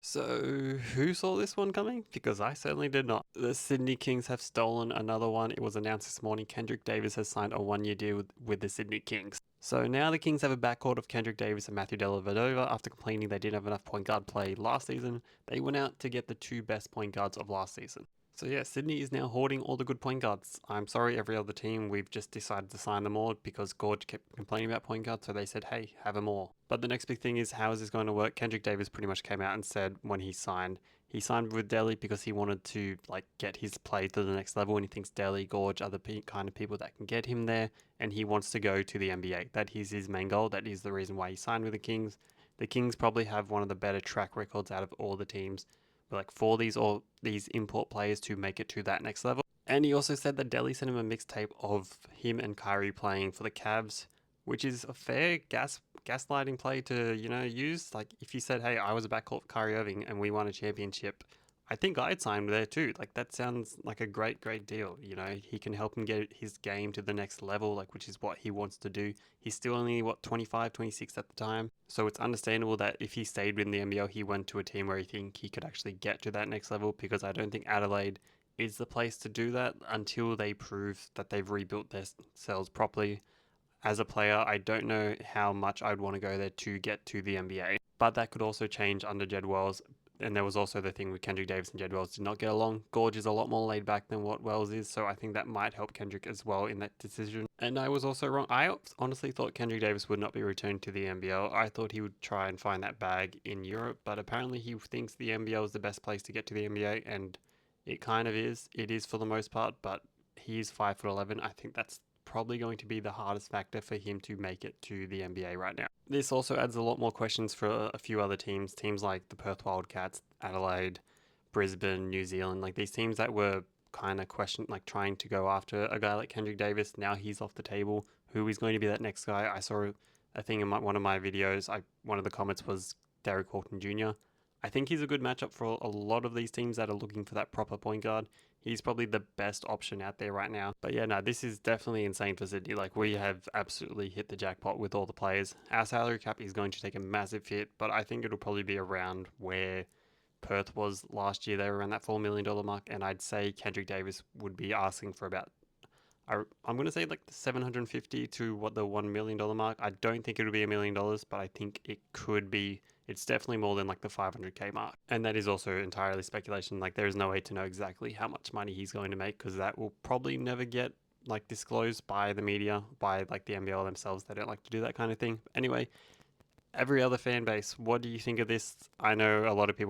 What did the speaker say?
So, who saw this one coming? Because I certainly did not. The Sydney Kings have stolen another one. It was announced this morning Kendrick Davis has signed a 1 year deal with the Sydney Kings. So now the Kings have a backcourt of Kendrick Davis and Matthew Dellavedova. After complaining they didn't have enough point guard play last season, they went out to get the two best point guards of last season. So yeah, Sydney is now hoarding all the good point guards. I'm sorry, every other team, we've just decided to sign them all because Gorge kept complaining about point guards, so they said, hey, have them all. But the next big thing is, how is this going to work? Kendrick Davis pretty much came out and said when he signed with Delhi because he wanted to like get his play to the next level, and he thinks Delhi, Gorge are the kind of people that can get him there, and he wants to go to the NBA. That is his main goal. That is the reason why he signed with the Kings. The Kings probably have one of the better track records out of all the teams like for these import players to make it to that next level. And he also said that Delhi sent him a mixtape of him and Kyrie playing for the Cavs, which is a fair gaslighting play to use. Like if you said, "Hey, I was a backcourt for Kyrie Irving and we won a championship," I think I'd sign there too. Like that sounds like a great deal. He can help him get his game to the next level, like which is what he wants to do. He's still only 25, 26 at the time, so it's understandable that if he stayed in the NBL, he went to a team where he think he could actually get to that next level. Because I don't think Adelaide is the place to do that until they prove that they've rebuilt themselves properly. As a player, I don't know how much I'd want to go there to get to the NBA. But that could also change under Jed Wells. And there was also the thing with Kendrick Davis and Jed Wells did not get along. Gorge is a lot more laid back than what Wells is, so I think that might help Kendrick as well in that decision. And I was also wrong. I honestly thought Kendrick Davis would not be returned to the NBL. I thought he would try and find that bag in Europe, but apparently he thinks the NBL is the best place to get to the NBA, and it kind of is. It is for the most part, but he is 5'11". I think that's probably going to be the hardest factor for him to make it to the NBA right now. This also adds a lot more questions for a few other teams like the Perth Wildcats, Adelaide, Brisbane, New Zealand, like these teams that were kind of like trying to go after a guy like Kendrick Davis. Now he's off the table. Who is going to be that next guy? I saw a thing in one of my videos. One of the comments was Derek Horton Jr. I think he's a good matchup for a lot of these teams that are looking for that proper point guard. He's probably the best option out there right now. But yeah, no, this is definitely insane for Sydney. Like, we have absolutely hit the jackpot with all the players. Our salary cap is going to take a massive hit, but I think it'll probably be around where Perth was last year. They were around that $4 million mark, and I'd say Kendrick Davis would be asking for about I'm going to say like the 750 to what the $1 million mark. I don't think it'll be $1 million, but I think it could be. It's definitely more than like the 500K mark. And that is also entirely speculation. Like there is no way to know exactly how much money he's going to make because that will probably never get like disclosed by the media, by like the NBL themselves. They don't like to do that kind of thing. Anyway, every other fan base, what do you think of this? I know a lot of people